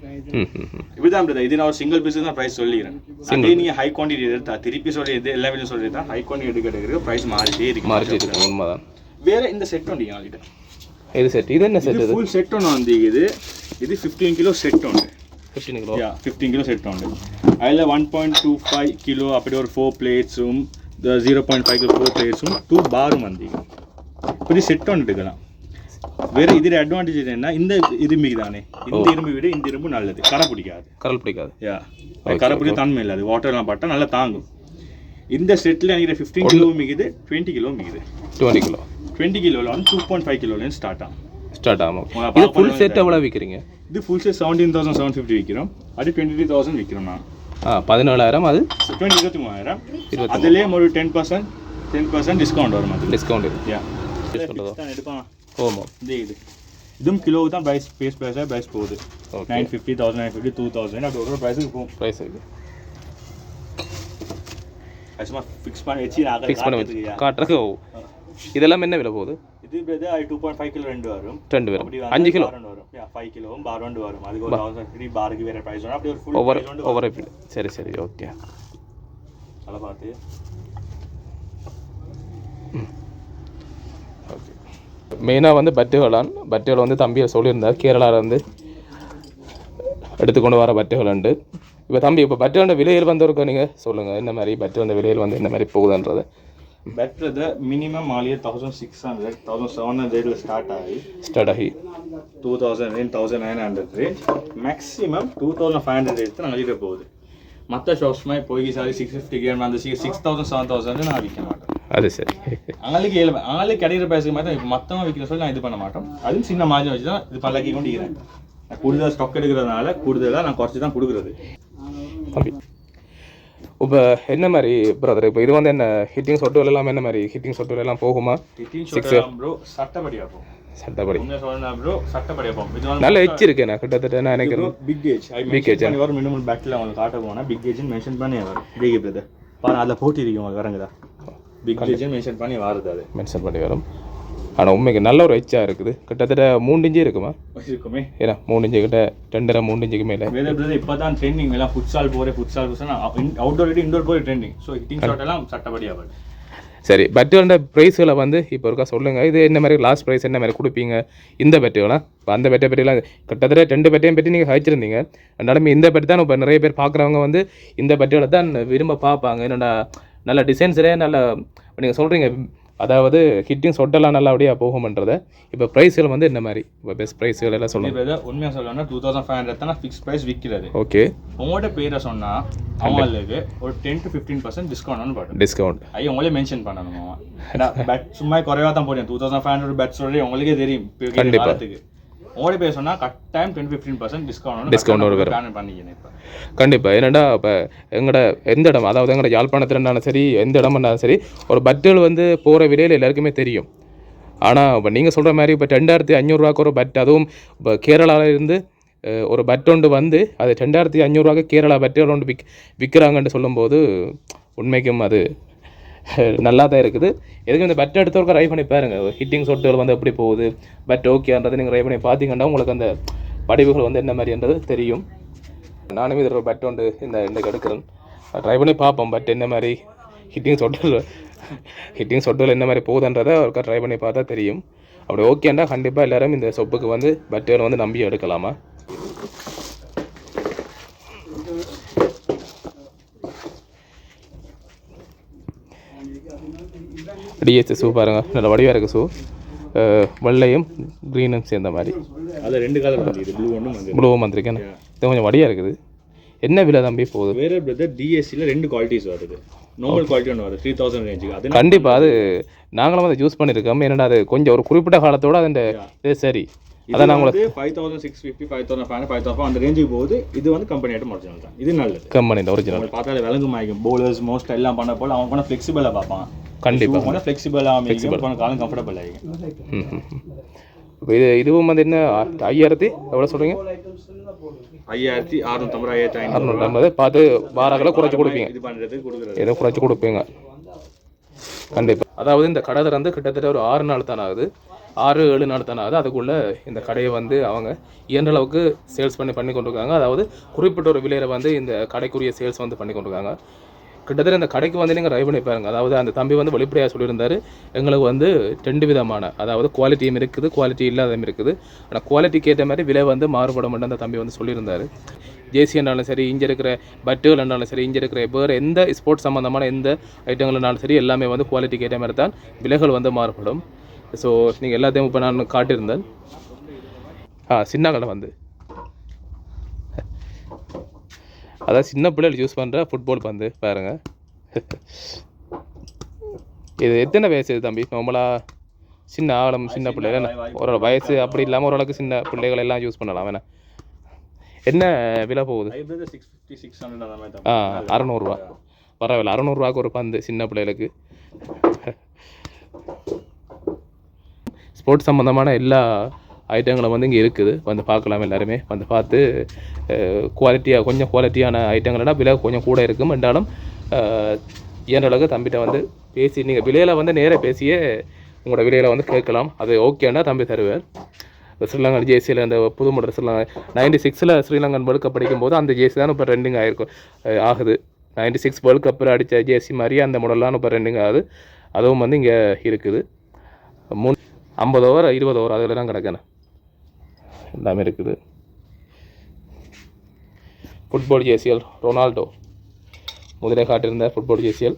Speaker 2: இப்படிதான் பிரதர். இது நான் ஒரு சிங்கிள் பீஸ் தான் ப்ரைஸ் சொல்லிடுறேன். அதே நீ ஹை குவான்டிட்டி எடுத்தா திருப்பி சொல்லிடுது எல்லா வீடியோ சொல்லிட்டு தான் ஹை குவான்டிட்டி எடுக்கிறதுக்கு ப்ரைஸ் மாறிட்டே இருக்கு.
Speaker 1: உண்மைதான்.
Speaker 2: வேற இந்த செட் ஒன்று ஆகிட்ட.
Speaker 1: இது செட். இது என்ன செட்?
Speaker 2: ஃபுல் செட் ஒன்று வந்து இது 15 கிலோ செட் ஒன்று.
Speaker 1: 15 கிலோ.
Speaker 2: 15 கிலோ செட் ஒன்று. அதில் 1.25 கிலோ அப்படி ஒரு 4 பிளேட்ஸும் 0.5 கிலோ 4 பிளேட்ஸும் 2 பாரும் வந்து இப்படி செட் ஒன்று எடுக்கலாம். வேற இதில் அட்வான்டேஜ் என்னன்னா இந்த இரும்புக்கு தானே, இந்த இரும்பு விட இந்த இரும்பு நல்லது. கரை பிடிக்காது. கரை பிடிக்க தன்மை இல்லை. அது வாட்டர்லாம் பட்டா நல்லா தாங்கும். இந்த செட்டில் எனக்கு 15 கிலோ மிகுது, 20 கிலோ மிகுது. 20 கிலோவில் வந்து 2.5 கிலோலேருந்து ஸ்டார்ட் ஆகும்.
Speaker 1: இது ஃபுல் செட் எவ்வளோ விற்கிறீங்க?
Speaker 2: இது ஃபுல் செட் 17,750 விற்கிறோம். அது 22,000 விற்கிறோம். நான்
Speaker 1: 17,000. அது
Speaker 2: 23,000. அதுலேயே ஒரு 10% டிஸ்கவுண்ட் வரும். அது
Speaker 1: டிஸ்கவுண்ட்
Speaker 2: எடுப்பான்.
Speaker 1: ஆமாம்.
Speaker 2: இதுவும் கிலோவுக்கு தான் ப்ரைஸ் ப்ரைஸ் போகுது. 950 1950 2000 அப்படி ஒரு ப்ரைஸுக்கு போகும்.
Speaker 1: ப்ரைஸ் இருக்குது.
Speaker 2: சும்மா ஃபிக்ஸ் பண்ணி
Speaker 1: காட்டுறக்கு. இதெல்லாம் என்ன விலை போகுது?
Speaker 2: இது 2.5 கிலோ 2 வரும்.
Speaker 1: 2 வரும். 5 கிலோ
Speaker 2: வரும். 5 கிலோவும் பார் 2 வரும். அதுக்கு ஒரு 1000 பாருக்கு வேற ப்ரைஸ் வரும். அப்படி ஒரு ஃபுல்
Speaker 1: ஒவ்வொரு சரி ஓகே.
Speaker 2: நல்லா பார்த்து
Speaker 1: ஓகே. மெயினாக வந்து பட்டுகள் வந்து தம்பியை சொல்லியிருந்தார். கேரளாவிலேருந்து எடுத்துக்கொண்டு வர பட்டுகள் உண்டு. இப்போ தம்பி இப்போ பட்டு விலையில் வந்திருக்கோ நீங்கள் சொல்லுங்கள். என்ன மாதிரி பட்டு விலையில் வந்து என்ன மாதிரி போகுதுன்றது?
Speaker 2: பெட்ரது மினிமம் ஆலியே 1600 1700 ஸ்டார்ட் ஆகி 2000 1900 ரேஞ்ச். மேக்ஸிமம் 2500 ரேஞ்ச் தான் நலிட போகுது. மற்ற ஷாப்ஸ் மாதிரி போய் சாரி 650 கேம் அந்த 6000 7000 நான் விற்க மாட்டேன்.
Speaker 1: அது சரி.
Speaker 2: அவங்களுக்கு கிடைக்கிற பைசுக்கு மாதிரி தான் மற்றவங்க விற்கிற சொல்லி நான் இது பண்ண மாட்டோம். அதுவும் சின்ன மார்ஜின் வச்சு தான் இது பழக்கி கொண்டு இருக்கிறேன். நான் கூடுதலாக ஸ்டாக் எடுக்கிறதுனால கூடுதலாக நான் குறைச்சி தான் கொடுக்குறது.
Speaker 1: இப்போ என்ன மாதிரி பிரதர் இப்போ இது வந்து என்ன ஹிட்டிங் சொட்டு எல்லாம் என்ன மாதிரி ஹிட்டிங் சொட்டு எல்லாம் போகுமா?
Speaker 2: ப்ரோ சட்டப்படியாக போகும்.
Speaker 1: சட்டப்படி
Speaker 2: ப்ரோ சட்டப்படியாக போகும். இது
Speaker 1: நல்ல எச் இருக்கு. நான் கிட்டத்தட்ட நான் நினைக்கிறேன்
Speaker 2: பிக் ஏஜ் வரும். மினிமம் பேக்கில் அவங்களுக்கு காட்ட போனால் பிக் ஏஜ்னு மென்ஷன் பண்ணி வரும். பிக் பிரதர் பாருங்க அதில் போட்டிருக்கோம் வரங்குதா. பிக் ஏஜ்னு மென்ஷன் பண்ணி வருது. அது மென்ஷன் பண்ணி வரும்.
Speaker 1: ஆனால் உண்மைக்கு நல்ல ஒரு எச்சாக இருக்குது. கிட்டத்தட்ட 3 இன்ச்சு இருக்குமா?
Speaker 2: இருக்குமே.
Speaker 1: ஏன்னா 3 இன்ச்சு கிட்ட 2.5-3 இன்ச்சுக்கு மேலே.
Speaker 2: இப்போ தான் ட்ரெண்டிங் எல்லாம் ஃபுட்சால் போகிறேன். அவுட்டோர் இன்டோர் போய் ட்ரெண்டிங். ஸோ ஹிட்டிங் ஷாட் எல்லாம் சட்டப்படியாக வருது.
Speaker 1: சரி பெட்டுகளோட ப்ரைஸுகளை வந்து இப்போ இருக்கா சொல்லுங்கள். இது என்ன மாதிரி லாஸ்ட் ப்ரைஸ் என்ன மாதிரி கொடுப்பீங்க இந்த பெட்டுகளா? இப்போ அந்த பெட்டை பற்றிலாம் கிட்டத்தட்ட 2 பெட்டையும் பற்றி நீங்கள் வச்சுருந்தீங்க. ரெண்டாலுமே இந்த பெட்டு தான் இப்போ நிறைய பேர் பார்க்குறவங்க வந்து இந்த பெட்டுகளை தான் விரும்ப பார்ப்பாங்க. என்னடா நல்ல டிசைன்ஸரே நல்ல நீங்கள் சொல்கிறீங்க, அதாவது ஹிட்டிங் சொட்டெல்லாம் நல்லா அப்படியே போகும்ன்றதை. இப்போ ப்ரைஸ்கள் வந்து என்ன மாதிரி இப்போ பெஸ்ட் ப்ரைஸ்கள் எல்லாம் சொல்லுங்கள்.
Speaker 2: உண்மையாக சொல்லணும்னா 2500 தான் ஃபிக்ஸ் ப்ரைஸ் விற்கிறது.
Speaker 1: ஓகே,
Speaker 2: உங்களோட பேரை சொன்னால் அவங்களுக்கு ஒரு 10 to 15% டிஸ்கவுண்ட் போட்டு
Speaker 1: டிஸ்கவுண்ட்
Speaker 2: ஐயோ உங்களே மென்ஷன் பண்ணணும். பேட் சும்மா குறைவாக தான் போடுறேன். 2500 பேட் சொல்லி உங்களுக்கே தெரியும். கண்டிப்பாக உங்களோட பேர் சொன்னால் கட்டாயம் 10-15% டிஸ்கவுண்ட் பிளான் பண்ணிக்கிறேன் இப்போ.
Speaker 1: கண்டிப்பாக. என்னடா இப்போ எங்களோட எந்த இடம், அதாவது எங்களோட யாழ்ப்பாணத்தில் இருந்தாலும் சரி எந்த இடம்னாலும் சரி ஒரு பட்டுகள் வந்து போகிற விலையில் எல்லாருக்குமே தெரியும். ஆனால் இப்போ நீங்கள் சொல்கிற மாதிரி இப்போ 2500 ஒரு பட், அதுவும் இப்போ கேரளாவிலேருந்து ஒரு பட் ஒன்று வந்து அது 2500 கேரளா பட்டுகள் ஒன்று விற்கிறாங்கன்னு சொல்லும்போது உண்மைக்கும் அது நல்லா தான் இருக்குது. எதுக்கு இந்த பட் எடுத்தவங்க ட்ரை பண்ணி பாருங்க, ஹிட்டிங் சொட்டுகள் வந்து எப்படி போகுது, பட் ஓகேன்றது நீங்கள் ட்ரை பண்ணி பார்த்தீங்கன்னா உங்களுக்கு அந்த படிவுகள் வந்து என்ன மாதிரின்றது தெரியும். நானும் இதில் ஒரு பட் ஒன்று இந்த எடுக்கிறேன், ட்ரை பண்ணி பார்ப்போம். பட் என்ன மாதிரி ஹிட்டிங் சொட்டுகள் என்ன மாதிரி போகுதுன்றதை ஒருக்கா ட்ரை பண்ணி பார்த்தா தெரியும். அப்படி ஓகேண்டா கண்டிப்பாக எல்லோரும் இந்த சொப்புக்கு வந்து பட்டுகள் வந்து நம்பி எடுக்கலாமா. டிஎஸ் ஷூ பாருங்க, நல்ல வடிவாக இருக்குது. ஷூ வெள்ளையும் க்ரீனும் சேர்ந்த மாதிரி.
Speaker 2: அதில் 2 கலர் வந்து
Speaker 1: ப்ளூவும் வந்திருக்கேன். இது கொஞ்சம் வடியாக இருக்குது. என்ன விலை தம்பி போகுது?
Speaker 2: வேறு பிரதர் டிஎஸ்சியில் 2 குவாலிட்டிஸ் வருது. நார்மல் குவாலிட்டி ஒன்று வருது 3000 ரேஞ்சுக்கு. அது
Speaker 1: கண்டிப்பாக அது நாங்களும் அதை யூஸ் பண்ணியிருக்கோம். என்னடா அது கொஞ்சம் ஒரு குறிப்பிட்ட காலத்தோடு அது இது சரி. அதான் நாங்கள்
Speaker 2: 5650 5500 5000 அந்த ரேஞ்சுக்கு போகுது. இது வந்து கம்பெனியோட ஒரிஜினல் தான். இது நல்லது,
Speaker 1: கம்பெனி ஒரிஜினல்.
Speaker 2: பார்த்தாலே விளங்கு மாய்க்கும். போலர்ஸ் மோஸ்ட் எல்லாம் பண்ண போல அவங்க கொஞ்சம் ஃப்ளெக்சிபிளாக பார்ப்பான்.
Speaker 1: கண்டிப்பாக
Speaker 2: ஃப்ளெக்சிபிளாக கொஞ்சம் காலம் கம்ஃபர்டபுள் ஆகிக்கும்.
Speaker 1: இப்போ இதுவும் வந்து என்ன 5000 எவ்வளோ சொல்கிறீங்க?
Speaker 2: 5650
Speaker 1: பார்த்து வாராக்களை குறைச்சி கொடுப்பீங்க.
Speaker 2: இது பண்ணுறது கொடுக்குறது
Speaker 1: ஏதோ குறைச்சி கொடுப்பீங்க கண்டிப்பாக. அதாவது இந்த கடை திறந்து கிட்டத்தட்ட ஒரு 6 நாள் தானே ஆகுது, 6-7 நாள் தானே ஆகுது. அதுக்குள்ளே இந்த கடையை வந்து அவங்க இயன்ற அளவுக்கு சேல்ஸ் பண்ணி கொண்டிருக்காங்க. அதாவது குறிப்பிட்ட ஒரு விலையில் வந்து இந்த கடைக்குரிய சேல்ஸ் வந்து பண்ணி கொண்டிருக்காங்க. கிட்டத்தட்ட இந்த கடைக்கு வந்து நீங்கள் ட்ரை பண்ணி பாருங்கள். அதாவது அந்த தம்பி வந்து வெளிப்படையாக சொல்லியிருந்தார், எங்களுக்கு வந்து 2 விதமான, அதாவது குவாலிட்டியும் இருக்குது, குவாலிட்டி இல்லாததும் இருக்குது. ஆனால் குவாலிட்டிக்கு ஏற்ற மாதிரி விலை வந்து மாறுபட மாட்டேன் அந்த தம்பி வந்து சொல்லியிருந்தார். ஜேசி என்றாலும் சரி, இங்கே இருக்கிற பட்டுகள் என்றாலும் சரி, இங்கே இருக்கிற வேறு எந்த ஸ்போர்ட்ஸ் சம்மந்தமான எந்த ஐட்டங்கள்னாலும் சரி எல்லாமே வந்து குவாலிட்டிக்கு ஏற்ற மாதிரி தான் விலைகள் வந்து மாறுபடும். ஸோ நீங்கள் எல்லாத்தையும் இப்போ நான் காட்டியிருந்தேன். சின்ன கடை வந்து அதான் சின்ன பிள்ளைகள் யூஸ் பண்ணுற ஃபுட்பால் பந்து பாருங்கள். இது எத்தனை வயசு இது தம்பி? நம்மளாக சின்ன ஆழம் சின்ன பிள்ளைகள் ஒரு வயசு அப்படி இல்லாமல் ஓரளவுக்கு சின்ன பிள்ளைகள் எல்லாம் யூஸ் பண்ணலாம். வேணா என்ன விலை போகுது? 600 பரவாயில்ல. 600 ஒரு பந்து சின்ன பிள்ளைகளுக்கு. ஸ்போர்ட்ஸ் சம்மந்தமான எல்லா ஐட்டங்களும் வந்து இங்கே இருக்குது, வந்து பார்க்கலாம். எல்லாருமே வந்து பார்த்து கொஞ்சம் குவாலிட்டியான ஐட்டங்கள்னா விலை கொஞ்சம் கூட இருக்கும் என்றாலும் இயன்றளவுக்கு தம்பிகிட்ட வந்து பேசி நீங்கள் விலையில் வந்து நேராக பேசியே உங்களோட விலையில் வந்து கேட்கலாம். அது ஓகேன்னா தம்பி தருவார். ஸ்ரீலங்கன் ஜேசியில் அந்த புது மாடல் 96 ஸ்ரீலங்கன் வேர்ல்டு கப் அடிக்கும்போது அந்த ஜேசி தான் இப்போ ட்ரெண்டிங் ஆகுது. 96 வேர்ல்டு கப்பில் அடித்த ஜேசி மாதிரியே அந்த மாடல்லாம் இப்போ ட்ரெண்டிங் ஆகுது. அதுவும் வந்து இங்கே இருக்குது. 50 ஓவர் 20 ஓவர் அதில் தான் கிடக்கணும் எல்லாமே இருக்குது. ஃபுட்பால் ஜேசியல் ரொனால்டோ முதலே காட்டியிருந்த ஃபுட்பால் ஜேசியல்.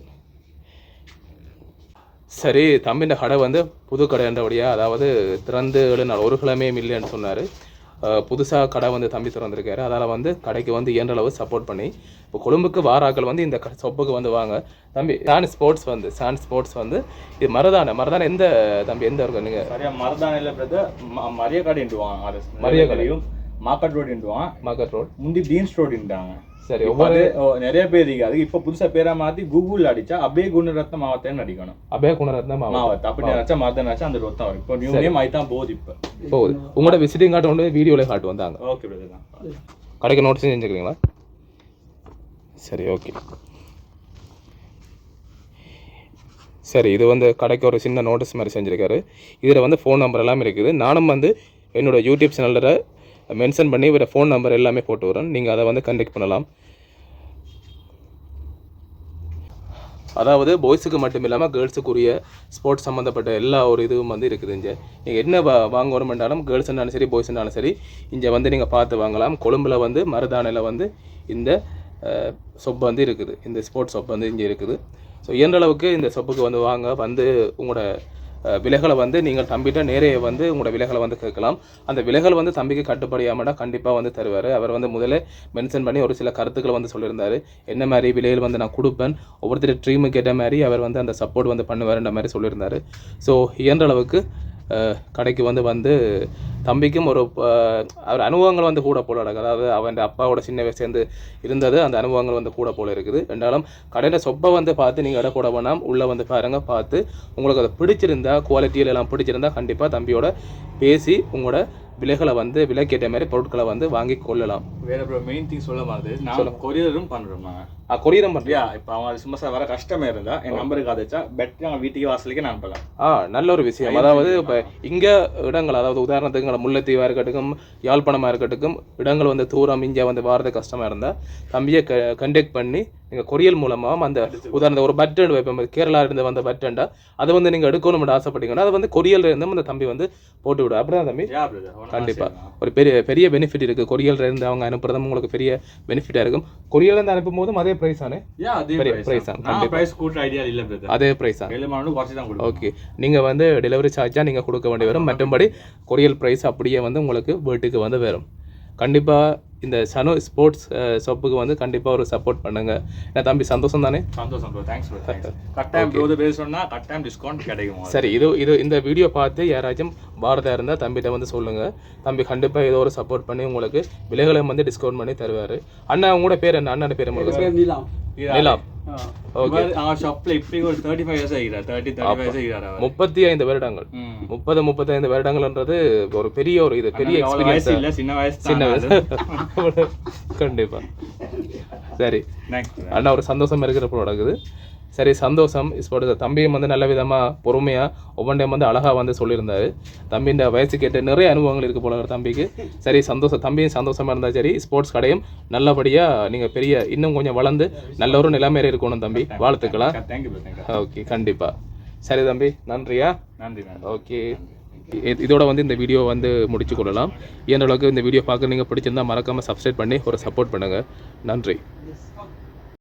Speaker 1: சரி, தம்பிஇந்த கடை வந்து புது கடைன்றபடியாக, அதாவது திறந்து 7 நாள் ஒரு கிழமையும் இல்லைன்னு சொன்னார். புதுசாக கடை வந்து தம்பி திறந்திருக்காரு. அதால் வந்து கடைக்கு வந்து இயன்றளவு சப்போர்ட் பண்ணி இப்போ கொழும்புக்கு வாராக்கள் வந்து இந்த சொப்புக்கு வந்து வாங்க. தம்பி சான் ஸ்போர்ட்ஸ் வந்து இது மரதான எந்த தம்பி எந்த இருக்கும் நீங்கள்?
Speaker 2: சரியா மரதான இல்லை பிரதர், மரிய கடைன்ட்டுவாங்க. மரிய கடையும் மார்க்கெட் ரோட் முந்தி டீன்ஸ் ரோடுன்றாங்க. சரி, ஒவ்வொரு நிறைய பேர் இருக்கு. அதுக்கு இப்போ புதுசாக பேரை மாற்றி கூகுளில் அடித்தா அபே குணரத்ன மாவட்டம்னு அடிக்கணும். அபே குணரத்ன மாவட்டம் அப்படி நினச்சா மரதான் நினச்சா அந்த ரோட் தான் வரும். இப்போ நியூ நேம் ஆகி தான் போகுது. இப்போ போகுது.
Speaker 1: உங்களோட விசிட்டிங் கார்டு வந்து வீடியோவில் காட்டு வந்தாங்க.
Speaker 2: ஓகே பிரதர் தான்.
Speaker 1: கடைக்கு நோட்டீஸ் செஞ்சுக்கிறீங்களா? சரி, ஓகே. சரி, இது வந்து கடைக்கு ஒரு சின்ன நோட்டீஸ் மாதிரி செஞ்சுருக்காரு. இதில் வந்து ஃபோன் நம்பர் எல்லாமே இருக்குது. நானும் வந்து என்னோடய யூடியூப் சேனலில் மென்ஷன் பண்ணி இவர ஃபோன் நம்பர் எல்லாமே போட்டு வரேன். நீங்கள் அதை வந்து கண்டெக்ட் பண்ணலாம். அதாவது பாய்ஸுக்கு மட்டும் இல்லாமல் கேர்ள்ஸுக்குரிய ஸ்போர்ட்ஸ் சம்மந்தப்பட்ட எல்லா ஒரு இதுவும் வந்து இருக்குது இங்கே. நீங்கள் என்ன வாங்கணுமென்றாலும் கேர்ள்ஸ்னாலும் சரி பாய்ஸ்னாலும் சரி இங்கே வந்து நீங்கள் பார்த்து வாங்கலாம். கொழும்பில் வந்து மருதானையில் வந்து இந்த சொப்பு வந்து இருக்குது, இந்த ஸ்போர்ட்ஸ் சொப்பு வந்து இங்கே இருக்குது. ஸோ இயன்ற அளவுக்கு இந்த சொப்புக்கு வந்து வாங்க, வந்து உங்களோட விலைகளை வந்து நீங்கள் தம்பிகிட்ட நேரே வந்து உங்களோட விலைகளை வந்து கேட்கலாம். அந்த விலைகள் வந்து தம்பிக்கு கட்டுப்படியாமட்டா கண்டிப்பாக வந்து தருவார். அவர் வந்து முதல்ல மென்ஷன் பண்ணி ஒரு சில கருத்துக்களை வந்து சொல்லியிருந்தார். என்ன மாதிரி விலையில் வந்து நான் கொடுப்பேன், ஒவ்வொருத்தர் ட்ரீமுக்கு ஏற்ற மாதிரி அவர் வந்து அந்த சப்போர்ட் வந்து பண்ணுவார்ன்ற மாதிரி சொல்லியிருந்தார். ஸோ இயன்ற அளவுக்கு கடைக்கு வந்து தம்பிக்கும் ஒரு அனுபவங்கள் வந்து கூட போல நடக்குது. அதாவது அவன் அப்பாவோட சின்ன வயசுலேருந்து இருந்தது, அந்த அனுபவங்கள் வந்து கூட போல இருக்குது. ரெண்டாலும் கடையில் சொப்பை வந்து பார்த்து நீங்கள் இடம் போட வேணாம், உள்ளே வந்து பாருங்கள், பார்த்து உங்களுக்கு அதை பிடிச்சிருந்தா, குவாலிட்டியில் எல்லாம் பிடிச்சிருந்தா கண்டிப்பாக தம்பியோட பேசி உங்களோட விலைகளை வந்து விலைக்கேற்ற மாதிரி பொருட்களை வந்து வாங்கி கொள்ளலாம்.
Speaker 2: வேற ப்ரோ மெயின் திங் சொல்ல மாதிரி நான் கொரியரும் பண்ணுறோம்.
Speaker 1: கொரியரும் பண்ணுறியா?
Speaker 2: இப்போ அவங்க சும்மா வர கஷ்டமே இருந்தா என் நம்பருக்கு ஆதச்சா பெட் நாங்கள் வீட்டுக்கு வாசலுக்கு நான் அனுப்பலாம்.
Speaker 1: நல்ல ஒரு விஷயம். அதாவது இப்போ இங்கே இடங்கள், அதாவது உதாரணத்துக்கு முல்லைத்தீவாக இருக்கட்டும், யாழ்ப்பாணமாக இருக்கட்டும், இடங்கள் வந்து தூரம் இங்கே வந்து வாரது கஷ்டமாக இருந்தால் தம்பியை கண்டெக்ட் பண்ணி நீங்கள் கொரியல் மூலமாக அந்த உதாரணத்தை ஒரு பட்டன் வைப்போம், கேரளா இருந்து வந்த பட்டன்டா அதை வந்து நீங்கள் எடுக்கணும்னு ஆசைப்பட்டீங்கன்னா அதை வந்து கொரியல் இருந்து அந்த தம்பி வந்து போட்டு விடும். அப்படிதான் தம்பி? கண்டிப்பாக ஒரு பெரிய பெனிஃபிட் இருக்குது. கொரியல் இருந்து அவங்க அனுப்புறதும் உங்களுக்கு பெரிய பெனிஃபிட்டாக இருக்கும். கொரியல் இருந்து அனுப்பும் போதும் அதே பிரைஸ் ஆனே, அதே பிரைஸ் தான். ஓகே, நீங்கள் வந்து டெலிவரி சார்ஜாக நீங்கள் கொடுக்க வேண்டி வரும். மற்றபடி கொரியல் ப்ரைஸ் அப்படியே வந்து உங்களுக்கு வீட்டுக்கு வந்து வரும். கண்டிப்பாக இந்த சனு ஸ்போர்ட்ஸ் ஷாப்புக்கு வந்து கண்டிப்பாக ஒரு சப்போர்ட் பண்ணுங்க. ஏன்னா தம்பி சந்தோஷம் தானே?
Speaker 2: சந்தோஷம் ப்ரோ, தேங்க்ஸ் ப்ரோ. கட்டாயம் ப்ரோ பேர் சொன்னால் கட்டாயம் டிஸ்கவுண்ட் கிடைக்கும்.
Speaker 1: சரி, இது இந்த வீடியோ பார்த்து யாராச்சும் பாரதா இருந்தால் தம்பிகிட்ட வந்து சொல்லுங்கள். தம்பி கண்டிப்பாக ஏதோ ஒரு சப்போர்ட் பண்ணி உங்களுக்கு விலைகளை வந்து டிஸ்கவுண்ட் பண்ணி தருவார். அண்ணா உங்களோட பேர் என்ன? அண்ணாட பேர் உங்களுக்கு? நிலாம். ஓகே,
Speaker 2: அவர் ஷாப்ல இப்போ ஒரு 35 இயர்ஸ் ஆகிறார்.
Speaker 1: 35 வருடங்கள். 35 வருடங்கள்ன்றது ஒரு பெரிய ஒரு இது பெரிய எக்ஸ்பீரியன்ஸ்
Speaker 2: இல்ல, சின்ன வயசு.
Speaker 1: கண்டிப்பா. சரி அண்ணா, ஒரு சந்தோஷம் இருக்கிறப்போ நடக்குது. சரி, சந்தோஷம். இப்போ தம்பியும் வந்து நல்ல விதமாக பொறுமையாக ஒவ்வொன்றையும் வந்து அழகாக வந்து சொல்லியிருந்தாரு. தம்பியின் வயசு கேட்டு நிறைய அனுபவங்கள் இருக்குது போல தம்பிக்கு. சரி, சந்தோஷம். தம்பியும் சந்தோஷமாக இருந்தால் சரி. ஸ்போர்ட்ஸ் கடையும் நல்லபடியாக நீங்கள் பெரிய இன்னும் கொஞ்சம் வளர்ந்து நல்ல ஒரு நிலைமையில இருக்கணும் தம்பி. வாழ்த்துக்கலாம். ஓகே, கண்டிப்பாக. சரி தம்பி, நன்றியா?
Speaker 2: நன்றி.
Speaker 1: ஓகே, இதோட வந்து இந்த வீடியோ வந்து முடிச்சு கொள்ளலாம். ஏன் அளவுக்கு இந்த வீடியோ பார்க்க நீங்கள் பிடிச்சிருந்தா மறக்காமல் சப்ஸ்கிரைப் பண்ணி ஒரு சப்போர்ட் பண்ணுங்கள். நன்றி.